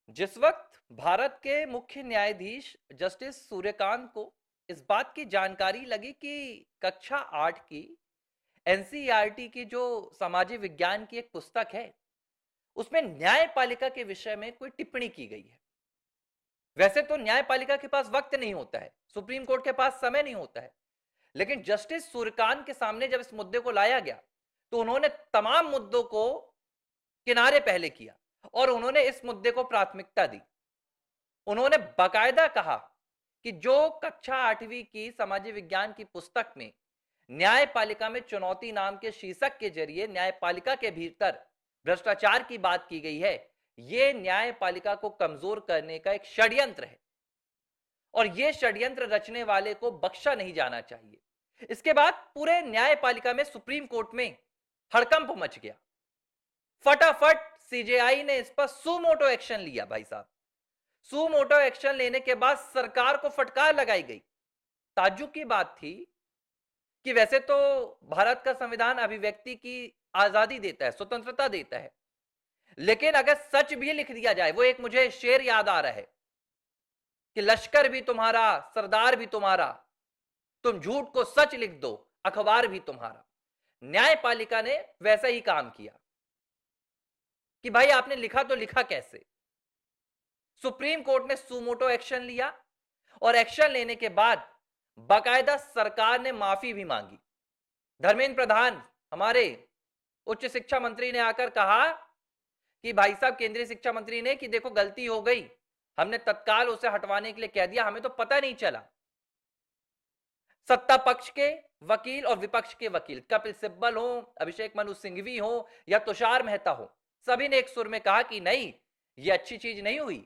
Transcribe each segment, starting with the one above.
जिस वक्त भारत के मुख्य न्यायाधीश जस्टिस सूर्यकांत को इस बात की जानकारी लगी कि कक्षा 8 की एनसीईआरटी की जो सामाजिक विज्ञान की एक पुस्तक है उसमें न्यायपालिका के विषय में कोई टिप्पणी की गई है। वैसे तो न्यायपालिका के पास वक्त नहीं होता है, सुप्रीम कोर्ट के पास समय नहीं होता है, लेकिन जस्टिस सूर्यकांत के सामने जब इस मुद्दे को लाया गया तो उन्होंने तमाम मुद्दों को किनारे पहले किया और उन्होंने इस मुद्दे को प्राथमिकता दी। उन्होंने बाकायदा कहा कि जो कक्षा 8वीं की सामाजिक विज्ञान की पुस्तक में न्यायपालिका में चुनौती नाम के शीर्षक के जरिए न्यायपालिका के भीतर भ्रष्टाचार की बात की गई है, यह न्यायपालिका को कमजोर करने का एक षड्यंत्र है और यह षड्यंत्र रचने वाले को बख्शा नहीं जाना चाहिए। इसके बाद पूरे न्यायपालिका में सुप्रीम कोर्ट में हड़कंप मच गया। फटाफट सीजेआई ने इस पर सुमोटो एक्शन लिया। भाई साहब, सुमोटो एक्शन लेने के बाद सरकार को फटकार लगाई गई। ताज्जुब की बात थी कि वैसे तो भारत का संविधान अभिव्यक्ति की आजादी देता है, स्वतंत्रता देता है, लेकिन अगर सच भी लिख दिया जाए, वो एक मुझे शेर याद आ रहा है कि लश्कर भी तुम्हारा, सरदार भी तुम्हारा, तुम झूठ को सच लिख दो, अखबार भी तुम्हारा। न्यायपालिका ने वैसा ही काम किया कि भाई आपने लिखा तो लिखा कैसे। सुप्रीम कोर्ट ने सुमोटो एक्शन लिया और एक्शन लेने के बाद बाकायदा सरकार ने माफी भी मांगी। धर्मेंद्र प्रधान, हमारे उच्च शिक्षा मंत्री, ने आकर कहा कि भाई साहब, केंद्रीय शिक्षा मंत्री ने, कि देखो गलती हो गई, हमने तत्काल उसे हटवाने के लिए कह दिया, हमें तो पता नहीं चला। सत्ता पक्ष के वकील और विपक्ष के वकील, कपिल सिब्बल हो, अभिषेक मनु सिंघवी हो या तुषार मेहता हो, सभी ने एक सुर में कहा कि नहीं, यह अच्छी चीज नहीं हुई।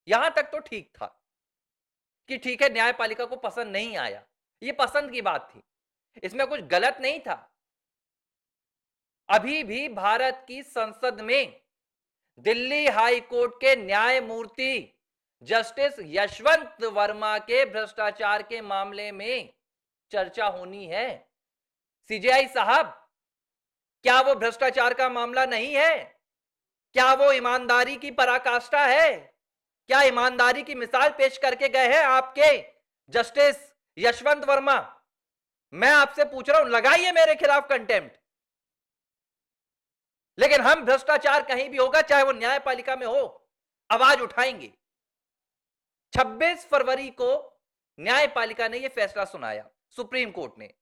यहां तक तो ठीक था कि ठीक है, न्यायपालिका को पसंद नहीं आया, यह पसंद की बात थी, इसमें कुछ गलत नहीं था। अभी भी भारत की संसद में दिल्ली हाई कोर्ट के न्यायमूर्ति जस्टिस यशवंत वर्मा के भ्रष्टाचार के मामले में चर्चा होनी है। सीजेआई साहब, क्या वो भ्रष्टाचार का मामला नहीं है? क्या वो ईमानदारी की पराकाष्ठा है? क्या ईमानदारी की मिसाल पेश करके गए हैं आपके जस्टिस यशवंत वर्मा? मैं आपसे पूछ रहा हूं, लगाइए मेरे खिलाफ कंटेम्प्ट। लेकिन हम भ्रष्टाचार कहीं भी होगा, चाहे वो न्यायपालिका में हो, आवाज उठाएंगे। 26 फरवरी को न्यायपालिका ने यह फैसला सुनाया, सुप्रीम कोर्ट ने,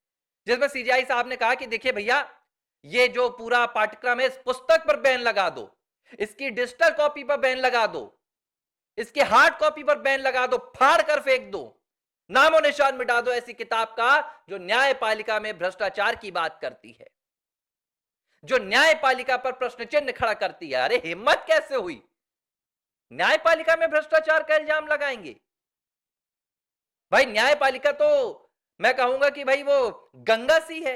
जिसमें सीजेआई साहब ने कहा कि देखिए भैया, ये जो पूरा पाठ्यक्रम है, इस पुस्तक पर बैन लगा दो, इसकी डिजिटल कॉपी पर बैन लगा दो, इसकी हार्ड कॉपी पर बैन लगा दो, फाड़ कर फेंक दो, नामो निशान मिटा दो ऐसी किताब का जो न्यायपालिका में भ्रष्टाचार की बात करती है, जो न्यायपालिका पर प्रश्न चिन्ह खड़ा करती है। अरे हिम्मत कैसे हुई, न्यायपालिका में भ्रष्टाचार का इल्जाम लगाएंगे? भाई न्यायपालिका तो मैं कहूंगा कि भाई वो गंगा सी है,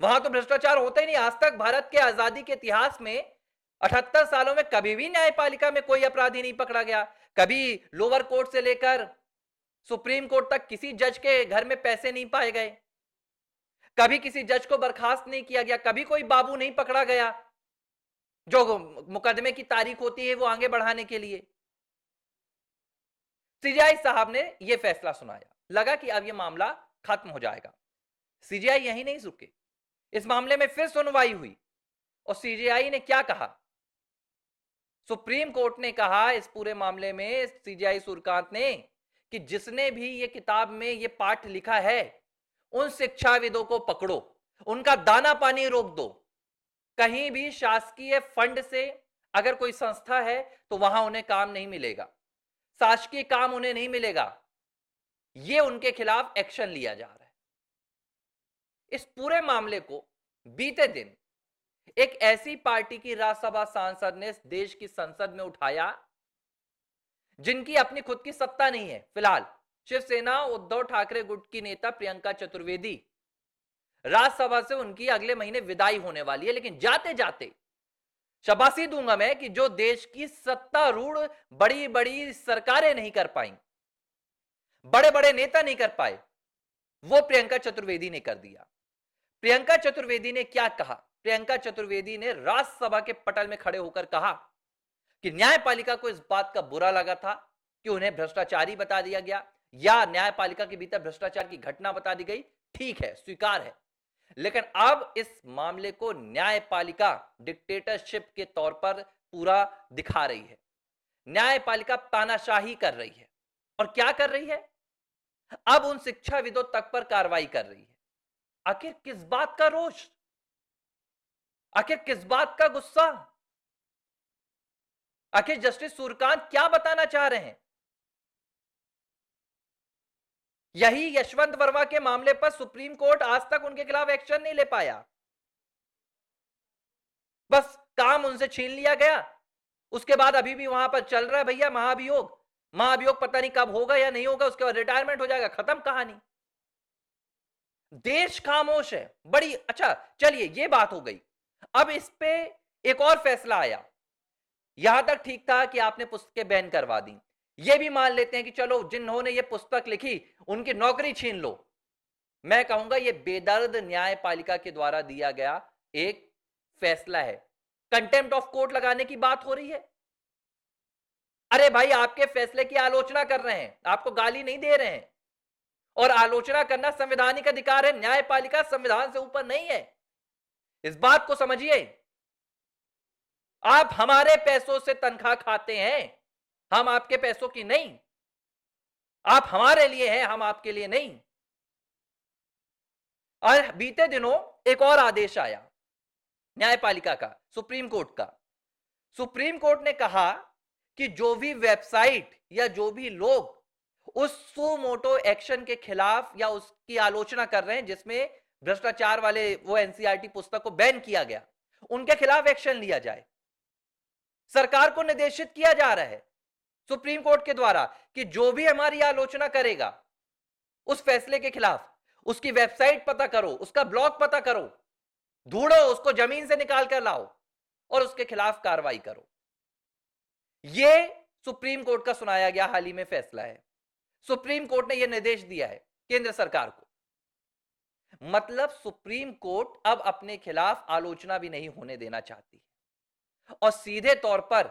वहां तो भ्रष्टाचार होता ही नहीं। आज तक भारत के आजादी के इतिहास में 78 सालों में कभी भी न्यायपालिका में कोई अपराधी नहीं पकड़ा गया। कभी लोअर कोर्ट से लेकर सुप्रीम कोर्ट तक किसी जज के घर में पैसे नहीं पाए गए, कभी किसी जज को बर्खास्त नहीं किया गया, कभी कोई बाबू नहीं पकड़ा गया जो मुकदमे की तारीख होती है वो आगे बढ़ाने के लिए। सीजेआई साहब ने यह फैसला सुनाया, लगा कि अब यह मामला खत्म हो जाएगा। सीजेआई यहीं नहीं रुके, इस मामले में फिर सुनवाई हुई और सीजेआई ने क्या कहा? सुप्रीम कोर्ट ने कहा इस पूरे मामले में, सीजेआई सूर्यकांत ने, कि जिसने भी ये किताब में ये पाठ लिखा है, उन शिक्षाविदों को पकड़ो, उनका दाना पानी रोक दो। कहीं भी शासकीय फंड से अगर कोई संस्था है तो वहां उन्हें काम नहीं मिलेगा, शासकीय काम उन्हें नहीं मिलेगा। यह उनके खिलाफ एक्शन लिया जा रहा है। इस पूरे मामले को बीते दिन एक ऐसी पार्टी की राज्यसभा सांसद ने इस देश की संसद में उठाया जिनकी अपनी खुद की सत्ता नहीं है। फिलहाल शिवसेना उद्धव ठाकरे गुट की नेता प्रियंका चतुर्वेदी, राज्यसभा से उनकी अगले महीने विदाई होने वाली है, लेकिन जाते जाते शाबाशी दूंगा मैं कि जो देश की सत्तारूढ़ बड़ी बड़ी सरकारें नहीं कर पाई, बड़े बड़े नेता नहीं कर पाए, वो प्रियंका चतुर्वेदी ने कर दिया। प्रियंका चतुर्वेदी ने क्या कहा? प्रियंका चतुर्वेदी ने राज्यसभा के पटल में खड़े होकर कहा कि न्यायपालिका को इस बात का बुरा लगा था कि उन्हें भ्रष्टाचारी बता दिया गया या न्यायपालिका के भीतर भ्रष्टाचार की घटना बता दी गई, ठीक है, स्वीकार है। लेकिन अब इस मामले को न्यायपालिका डिक्टेटरशिप के तौर पर पूरा दिखा रही है। न्यायपालिका तानाशाही कर रही है। और क्या कर रही है? अब उन शिक्षाविदों तक पर कार्रवाई कर रही है। आखिर किस बात का रोष? आखिर किस बात का गुस्सा? आखिर जस्टिस सूर्यकांत क्या बताना चाह रहे हैं? यही यशवंत वर्मा के मामले पर सुप्रीम कोर्ट आज तक उनके खिलाफ एक्शन नहीं ले पाया। बस काम उनसे छीन लिया गया। उसके बाद अभी भी वहां पर चल रहा है भैया महाभियोग। महाभियोग पता नहीं कब होगा या नहीं होगा, उसके बाद रिटायरमेंट हो जाएगा, खत्म कहानी। देश खामोश है। बड़ी अच्छा, चलिए ये बात हो गई। अब इस पे एक और फैसला आया। यहां तक ठीक था कि आपने पुस्तकें बैन करवा दी। ये भी मान लेते हैं कि चलो जिन्होंने ये पुस्तक लिखी उनकी नौकरी छीन लो। मैं कहूंगा ये बेदर्द न्यायपालिका के द्वारा दिया गया एक फैसला है। कंटेम्प्ट ऑफ कोर्ट लगाने की बात हो रही है। अरे भाई, आपके फैसले की आलोचना कर रहे हैं, आपको गाली नहीं दे रहे हैं। और आलोचना करना संवैधानिक अधिकार है। न्यायपालिका संविधान से ऊपर नहीं है। इस बात को समझिए। आप हमारे पैसों से तनख्वाह खाते हैं, हम आपके पैसों की नहीं। आप हमारे लिए हैं, हम आपके लिए नहीं। और बीते दिनों एक और आदेश आया न्यायपालिका का, सुप्रीम कोर्ट का। सुप्रीम कोर्ट ने कहा कि जो भी वेबसाइट या जो भी लोग उस सू मोटो एक्शन के खिलाफ या उसकी आलोचना कर रहे हैं जिसमें भ्रष्टाचार वाले वो एनसीईआरटी पुस्तक को बैन किया गया, उनके खिलाफ एक्शन लिया जाए। सरकार को निर्देशित किया जा रहा है सुप्रीम कोर्ट के द्वारा कि जो भी हमारी आलोचना करेगा उस फैसले के खिलाफ, उसकी वेबसाइट पता करो, उसका ब्लॉग पता करो, ढूंढो, उसको जमीन से निकाल कर लाओ और उसके खिलाफ कार्रवाई करो। यह सुप्रीम कोर्ट का सुनाया गया हाल ही में फैसला है। सुप्रीम कोर्ट ने यह निर्देश दिया है केंद्र सरकार को। मतलब सुप्रीम कोर्ट अब अपने खिलाफ आलोचना भी नहीं होने देना चाहती है और सीधे तौर पर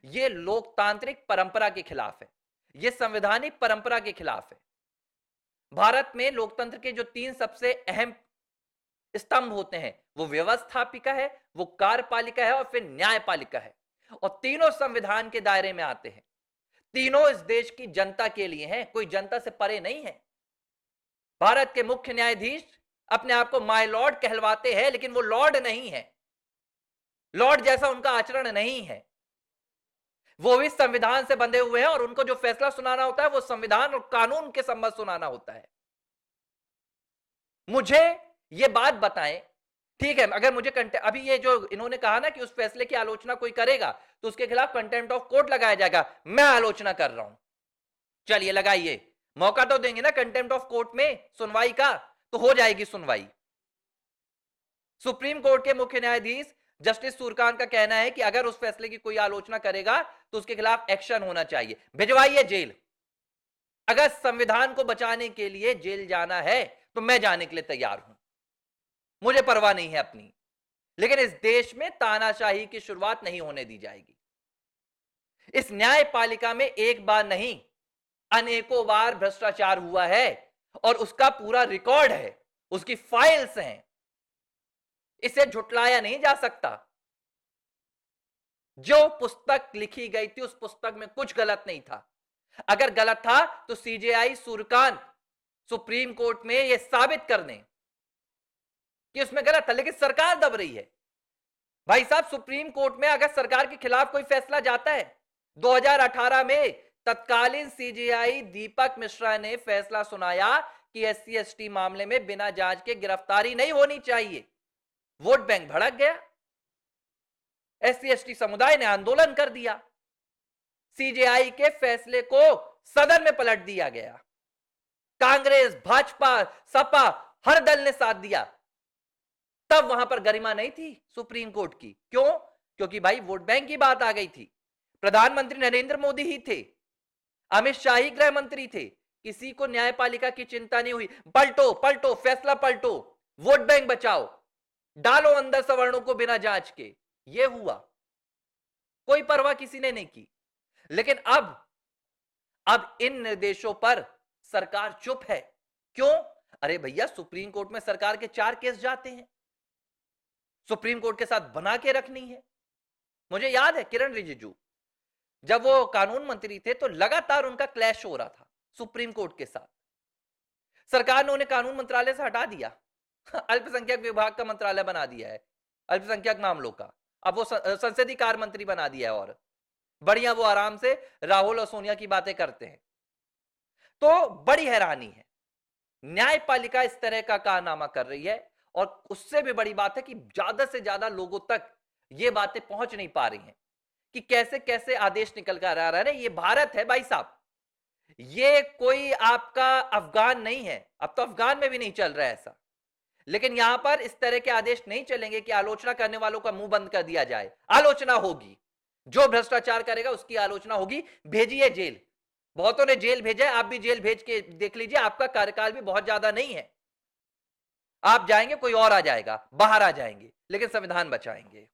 यह लोकतांत्रिक परंपरा के खिलाफ है, यह संवैधानिक परंपरा के खिलाफ है। भारत में लोकतंत्र के जो 3 सबसे अहम स्तंभ होते हैं वो व्यवस्थापिका है, वो कार्यपालिका है और फिर न्यायपालिका है। और तीनों संविधान के दायरे में आते हैं। तीनों इस देश की जनता के लिए हैं, कोई जनता से परे नहीं है। भारत के मुख्य न्यायाधीश अपने आप को माय लॉर्ड कहलवाते हैं, लेकिन वो लॉर्ड नहीं है। लॉर्ड जैसा उनका आचरण नहीं है। वो भी संविधान से बंधे हुए हैं और उनको जो फैसला सुनाना होता है वो संविधान और कानून के संबंध सुनाना होता है। मुझे ये बात बताएं, ठीक है, अगर मुझे अभी ये जो इन्होंने कहा ना कि उस फैसले की आलोचना कोई करेगा तो उसके खिलाफ कंटेम्प्ट ऑफ कोर्ट लगाया जाएगा। मैं आलोचना कर रहा हूं, चलिए लगाइए, मौका तो देंगे ना कंटेम्प्ट ऑफ कोर्ट में सुनवाई का, तो हो जाएगी सुनवाई। सुप्रीम कोर्ट के मुख्य न्यायाधीश जस्टिस सूर्यकांत का कहना है कि अगर उस फैसले की कोई आलोचना करेगा तो उसके खिलाफ एक्शन होना चाहिए, भिजवाइए जेल। अगर संविधान को बचाने के लिए जेल जाना है तो मैं जाने के लिए तैयार हूं, मुझे परवाह नहीं है अपनी। लेकिन इस देश में तानाशाही की शुरुआत नहीं होने दी जाएगी। इस न्यायपालिका में एक बार नहीं अनेकों बार भ्रष्टाचार हुआ है और उसका पूरा रिकॉर्ड है, उसकी फाइल्स हैं। इसे झुटलाया नहीं जा सकता। जो पुस्तक लिखी गई थी उस पुस्तक में कुछ गलत नहीं था। अगर गलत था तो सीजेआई सूर्यकांत सुप्रीम कोर्ट में यह साबित कर दें कि उसमें गलत था, लेकिन सरकार दब रही है। भाई साहब, सुप्रीम कोर्ट में अगर सरकार के खिलाफ कोई फैसला जाता है, 2018 में तत्कालीन सीजेआई दीपक मिश्रा ने फैसला सुनाया कि एससी एसटी मामले में बिना जांच के गिरफ्तारी नहीं होनी चाहिए। वोट बैंक भड़क गया, एससी एसटी समुदाय ने आंदोलन कर दिया, सीजेआई के फैसले को सदन में पलट दिया गया। कांग्रेस, भाजपा, सपा, हर दल ने साथ दिया। तब वहां पर गरिमा नहीं थी सुप्रीम कोर्ट की। क्यों? क्योंकि भाई वोट बैंक की बात आ गई थी। प्रधानमंत्री नरेंद्र मोदी ही थे, अमित शाह ही गृह मंत्री थे, किसी को न्यायपालिका की चिंता नहीं हुई। पलटो पलटो, फैसला पलटो, वोट बैंक बचाओ, डालो अंदर सवर्णों को बिना जांच के। यह हुआ। कोई परवाह किसी ने नहीं की। लेकिन अब इन निर्देशों पर सरकार चुप है। क्यों? अरे भैया, सुप्रीम कोर्ट में सरकार के 4 केस जाते हैं, सुप्रीम कोर्ट के साथ बना के रखनी है। मुझे याद है किरण रिजिजू जब वो कानून मंत्री थे तो लगातार उनका क्लैश हो रहा था सुप्रीम कोर्ट के साथ। सरकार ने उन्हें कानून मंत्रालय से हटा दिया, अल्पसंख्यक विभाग का मंत्रालय बना दिया है अल्पसंख्यक मामलों का। अब वो संसदीय कार्य मंत्री बना दिया है, और बढ़िया वो आराम से राहुल और सोनिया की बातें करते हैं। तो बड़ी हैरानी है, न्यायपालिका इस तरह का कारनामा कर रही है, और उससे भी बड़ी बात है कि ज्यादा से ज्यादा लोगों तक ये बातें पहुंच नहीं पा रही हैं कि कैसे कैसे आदेश निकल कर आ रहा है। ये भारत है भाई साहब, ये कोई आपका अफगान नहीं है। अब तो अफगान में भी नहीं चल रहा है ऐसा, लेकिन यहां पर इस तरह के आदेश नहीं चलेंगे कि आलोचना करने वालों का मुंह बंद कर दिया जाए। आलोचना होगी, जो भ्रष्टाचार करेगा उसकी आलोचना होगी। भेजिए जेल, बहुतों ने जेल भेजा है, आप भी जेल भेज के देख लीजिए। आपका कार्यकाल भी बहुत ज्यादा नहीं है, आप जाएंगे कोई और आ जाएगा, बाहर आ जाएंगे, लेकिन संविधान बचाएंगे।